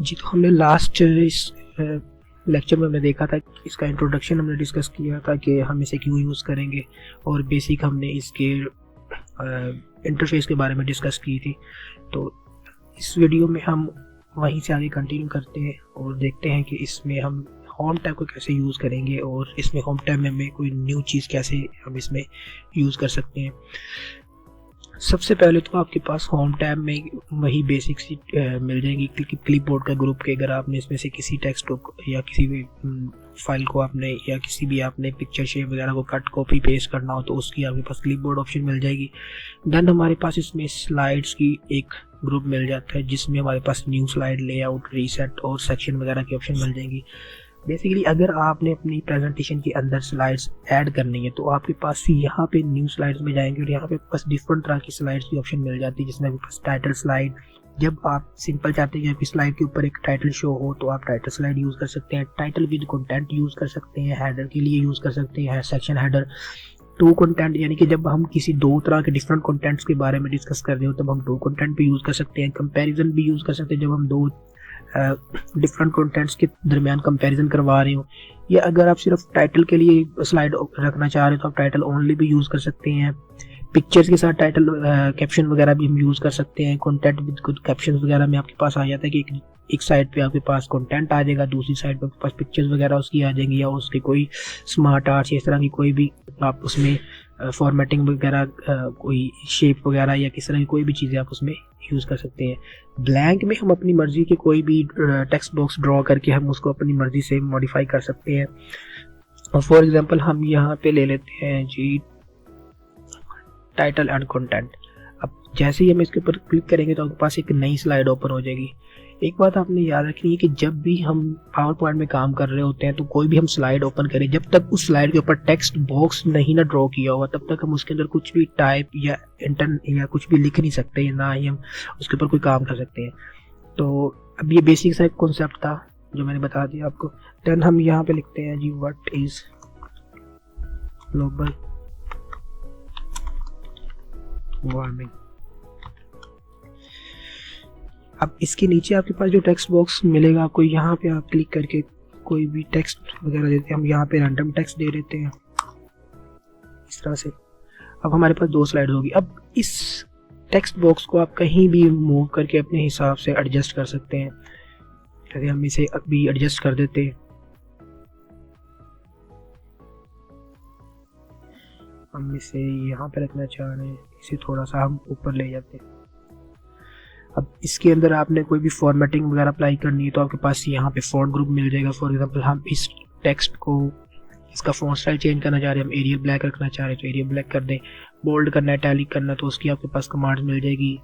जी, तो हमने लास्ट इस लेक्चर में हमने देखा था, इसका इंट्रोडक्शन हमने डिस्कस किया था कि हम इसे क्यों यूज़ करेंगे, और बेसिक हमने इसके इंटरफेस के बारे में डिस्कस की थी। तो इस वीडियो में हम वहीं से आगे कंटिन्यू करते हैं और देखते हैं कि इसमें हम होम टैब को कैसे यूज़ करेंगे और इसमें होम टैब में हमें कोई न्यू चीज़ कैसे हम इसमें यूज़ कर सकते हैं। सबसे पहले तो आपके पास होम टैब में वही बेसिक सी मिल जाएगी क्लिपबोर्ड का ग्रुप के। अगर आपने इसमें से किसी टेक्स्ट को या किसी भी फाइल को आपने या किसी भी आपने पिक्चर शेप वगैरह को कट कॉपी पेस्ट करना हो तो उसकी आपके पास क्लिपबोर्ड ऑप्शन मिल जाएगी। देन हमारे पास इसमें स्लाइड्स की एक ग्रुप मिल जाता है जिसमें हमारे पास न्यू स्लाइड, लेआउट, रीसेट और सेक्शन वगैरह की ऑप्शन मिल जाएंगी। बेसिकली अगर आपने अपनी प्रेजेंटेशन के अंदर स्लाइड्स ऐड करनी है तो आपके पास यहाँ पे न्यू स्लाइड्स में जाएंगे और यहाँ पे बस डिफरेंट तरह की स्लाइड्स की ऑप्शन मिल जाती है, जिसमें आपके पास टाइटल स्लाइड। जब आप सिंपल चाहते हैं कि आपकी स्लाइड के ऊपर एक टाइटल शो हो तो आप टाइटल स्लाइड यूज़ कर सकते हैं, टाइटल विद कंटेंट यूज़ कर सकते हैं, हेडर के लिए यूज़ कर सकते हैं सेक्शन हेडर, टू कंटेंट, यानी कि जब हम किसी दो तरह के डिफरेंट कंटेंट्स के बारे में डिस्कस कर रहे हो तब हम टू कंटेंट भी यूज़ कर सकते हैं। कंपैरिजन भी यूज़ कर सकते हैं जब हम दो डिफरेंट कंटेंट्स के दरमियान कंपैरिजन करवा रहे हो, या अगर आप सिर्फ टाइटल के लिए स्लाइड रखना चाह रहे हो तो आप टाइटल ओनली भी यूज़ कर सकते हैं। पिक्चर्स के साथ टाइटल कैप्शन वगैरह भी हम यूज़ कर सकते हैं। कंटेंट विद कुछ कैप्शन वगैरह में आपके पास आ जाता है कि एक साइड पे आपके पास कंटेंट आ जाएगा, दूसरी साइड पे आपके पास पिक्चर्स वगैरह उसकी आ जाएंगी, या उसके कोई स्मार्ट आर्ट्स इस तरह की कोई भी आप उसमें फॉर्मेटिंग वगैरह, कोई शेप वगैरह या किस तरह की कोई भी चीज़ें आप उसमें यूज़ कर सकते हैं। ब्लैंक में हम अपनी मर्ज़ी के कोई भी टेक्स्ट बॉक्स ड्रॉ करके हम उसको अपनी मर्ज़ी से मॉडिफाई कर सकते हैं। और फॉर एग्जांपल हम यहाँ पे ले लेते हैं जी टाइटल एंड कंटेंट। अब जैसे ही हम इसके ऊपर क्लिक करेंगे तो आपके पास एक नई स्लाइड ओपन हो जाएगी। एक बात आपने याद रखनी है कि जब भी हम पावर पॉइंट में काम कर रहे होते हैं तो कोई भी हम स्लाइड ओपन करें, जब तक उस स्लाइड के ऊपर टेक्स्ट बॉक्स नहीं ना ड्रॉ किया होगा तब तक हम उसके अंदर कुछ भी टाइप या इंटर या कुछ भी लिख नहीं सकते, ना ही हम उसके ऊपर कोई काम कर सकते हैं। तो अब ये बेसिक सा एक कॉन्सेप्ट था जो मैंने बता दिया आपको। देन हम यहाँ पे लिखते हैं जी व्हाट इज ग्लोबल वार्मिंग। अब इसके नीचे आपके पास जो टेक्स्ट बॉक्स मिलेगा आपको, यहाँ पे आप क्लिक करके कोई भी टेक्स्ट वगैरह देते हैं। हम यहाँ पे रैंडम टेक्स्ट दे देते हैं इस तरह से। अब हमारे पास दो स्लाइड होगी। अब इस टेक्स्ट बॉक्स को आप कहीं भी मूव करके अपने हिसाब से एडजस्ट कर सकते हैं। जैसे हम इसे अभी एडजस्ट कर देते हैं, हम इसे यहाँ पे रखना चाह रहे हैं, इसे थोड़ा सा हम ऊपर ले जाते हैं। अब इसके अंदर आपने कोई भी फॉर्मेटिंग वगैरह अप्लाई करनी है तो आपके पास यहाँ पे फॉन्ट ग्रुप मिल जाएगा। फॉर एग्जांपल हम इस टेक्स्ट को, इसका फॉन्ट स्टाइल चेंज करना चाह रहे हैं, हम एरियल ब्लैक रखना चाह रहे हैं तो एरियल ब्लैक कर दें। बोल्ड करना है, टैलिक करना, तो उसकी आपके पास कमांड्स मिल जाएगी।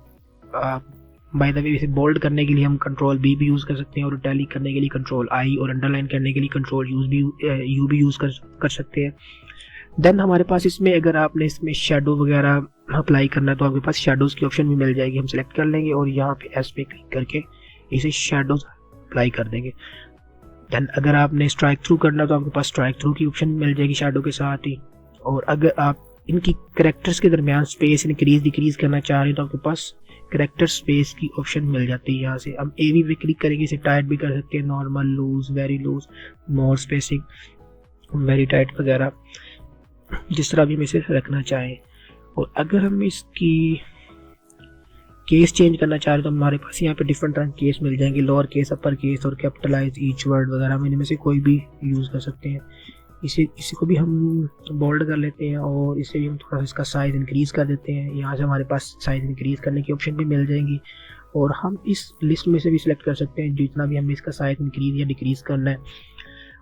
बाय द वे इसे बोल्ड करने के लिए हम कंट्रोल बी भी यूज़ कर सकते हैं और टैलिक करने के लिए कंट्रोल आई, और अंडरलाइन करने के लिए कंट्रोल यू भी यूज़ कर सकते हैं। देन हमारे पास इसमें अगर आपने इसमें शेडो वगैरह अप्लाई करना है तो आपके पास शेडोज़ की ऑप्शन भी मिल जाएगी। हम सेलेक्ट कर लेंगे और यहाँ पे एस पे क्लिक करके इसे शेडोज़ अप्लाई कर देंगे। देन अगर आपने स्ट्राइक थ्रू करना है तो आपके पास स्ट्राइक थ्रू की ऑप्शन मिल जाएगी शेडो के साथ ही। और अगर आप इनकी करेक्टर्स के दरमियान स्पेस इंक्रीज डिक्रीज करना चाह रहे हैं तो आपके पास करेक्टर स्पेस की ऑप्शन मिल जाती है। यहाँ से हम ए भी पे क्लिक करेंगे, इसे टाइट भी कर सकते हैं, नॉर्मल, लूज, वेरी लूज, मोर स्पेसिंग, वेरी टाइट वगैरह, जिस तरह भी हम इसे रखना चाहें। और अगर हम इसकी केस चेंज करना चाह रहे हैं तो हमारे पास यहाँ पे डिफरेंट तरह के केस मिल जाएंगे, लोअर केस, अपर केस और कैपिटलाइज ईच वर्ड वगैरह। हम इनमें से कोई भी यूज़ कर सकते हैं। इसी को भी हम बोल्ड कर लेते हैं और इसे भी हम थोड़ा सा इसका साइज़ इंक्रीज़ कर देते हैं। यहाँ से हमारे पास साइज़ इंक्रीज़ करने की ऑप्शन भी मिल जाएंगी और हम इस लिस्ट में से भी सिलेक्ट कर सकते हैं जितना भी हमें इसका साइज़ इंक्रीज़ या डिक्रीज़ करना है।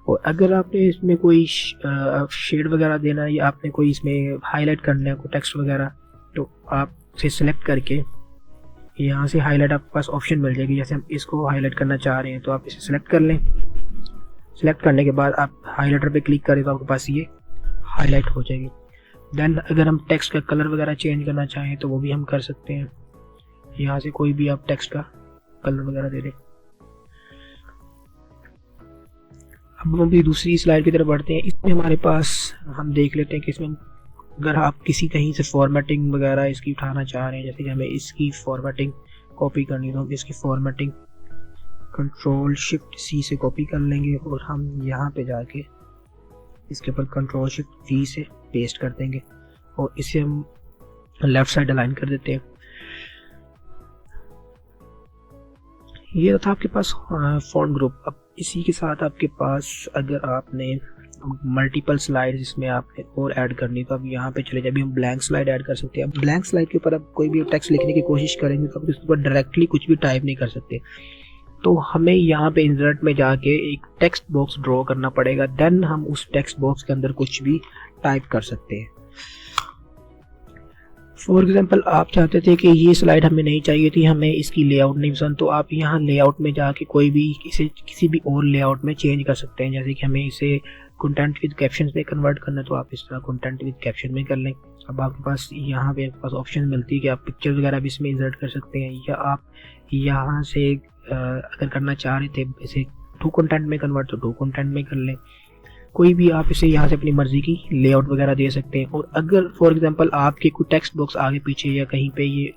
और अगर आपने इसमें कोई शेड वगैरह देना है या आपने कोई इसमें हाईलाइट करना है कोई टेक्स्ट वगैरह तो आप इसे सिलेक्ट करके यहाँ से हाईलाइट आपके पास ऑप्शन मिल जाएगी। जैसे हम इसको हाईलाइट करना चाह रहे हैं तो आप इसे सिलेक्ट कर लें। सिलेक्ट करने के बाद आप हाईलाइटर पे क्लिक करें तो आपके पास ये हाईलाइट हो जाएगी। देन अगर हम टेक्स्ट का कलर वगैरह चेंज करना चाहें तो वो भी हम कर सकते हैं। यहाँ से कोई भी आप टेक्स्ट का कलर वगैरह दे दें। अब हम भी दूसरी स्लाइड की तरफ बढ़ते हैं। इसमें हमारे पास हम देख लेते हैं कि इसमें अगर आप किसी कहीं से फॉर्मेटिंग वगैरह इसकी उठाना चाह रहे हैं, जैसे कि हमें इसकी फॉर्मेटिंग कॉपी करनी है तो हम इसकी फॉर्मेटिंग कंट्रोल शिफ्ट सी से कॉपी कर लेंगे और हम यहाँ पे जाके इसके ऊपर कंट्रोल शिफ्ट वी से पेस्ट कर देंगे और इसे हम लेफ्ट साइड अलाइन कर देते हैं। ये था आपके पास फॉन्ट ग्रुप। अब इसी के साथ आपके पास अगर आपने मल्टीपल स्लाइड्स इसमें आपने और ऐड करनी तो अब यहाँ पे चले जाए। अभी हम ब्लैंक स्लाइड ऐड कर सकते हैं। अब ब्लैंक स्लाइड के ऊपर अब कोई भी टेक्स्ट लिखने की कोशिश करेंगे तो आप इसके ऊपर डायरेक्टली कुछ भी टाइप नहीं कर सकते, तो हमें यहाँ पे इंसर्ट में जाके एक टेक्स्ट बॉक्स ड्रॉ करना पड़ेगा, देन हम उस टेक्स्ट बॉक्स के अंदर कुछ भी टाइप कर सकते हैं। फॉर एग्जांपल आप चाहते थे कि ये स्लाइड हमें नहीं चाहिए थी, हमें इसकी लेआउट नहीं पसंद, तो आप यहाँ लेआउट में जाके कोई भी इसे किसी भी और लेआउट में चेंज कर सकते हैं। जैसे कि हमें इसे कंटेंट विद कैप्शन में कन्वर्ट करना है तो आप इस तरह कंटेंट विद कैप्शन में कर लें। अब आपके पास यहाँ पे आपके पास ऑप्शन मिलती है कि आप पिक्चर वगैरह भी इसमें इंसर्ट कर सकते हैं, या आप यहाँ से अगर करना चाह रहे थे इसे टू कंटेंट में कन्वर्ट तो टू कंटेंट में कर लें। कोई भी आप इसे यहाँ से अपनी मर्जी की लेआउट वगैरह दे सकते हैं। और अगर फॉर एग्जांपल आपके कोई टेक्स्ट बॉक्स आगे पीछे या कहीं पे ये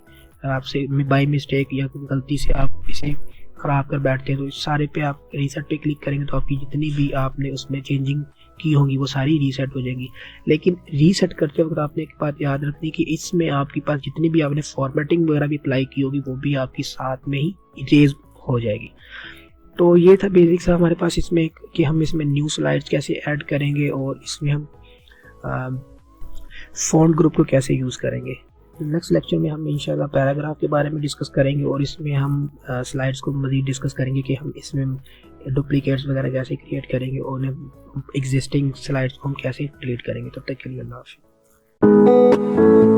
आपसे बाय मिस्टेक या गलती से आप इसे खराब कर बैठते हैं तो इस सारे पे आप रीसेट पे क्लिक करेंगे तो आपकी जितनी भी आपने उसमें चेंजिंग की होंगी वो सारी रीसेट हो जाएंगी। लेकिन रीसेट करते वक्त आपने एक बात याद रखनी कि इसमें आपके पास जितनी भी आपने फॉर्मेटिंग वगैरह भी अप्लाई की होगी वो भी आपकी साथ में ही इरेज हो जाएगी। तो ये था बेसिक सा हमारे पास इसमें कि हम इसमें न्यू स्लाइड्स कैसे ऐड करेंगे और इसमें हम फॉन्ट ग्रुप को कैसे यूज़ करेंगे। नेक्स्ट लेक्चर में हम इंशाल्लाह पैराग्राफ के बारे में डिस्कस करेंगे और इसमें हम स्लाइड्स को मज़ीद डिस्कस करेंगे कि हम इसमें डुप्लीकेट्स वगैरह कैसे क्रिएट करेंगे और एग्जिस्टिंग स्लाइड्स को हम कैसे डिलीट करेंगे। तब तक के लिए अल्लाह हाफ़िज़।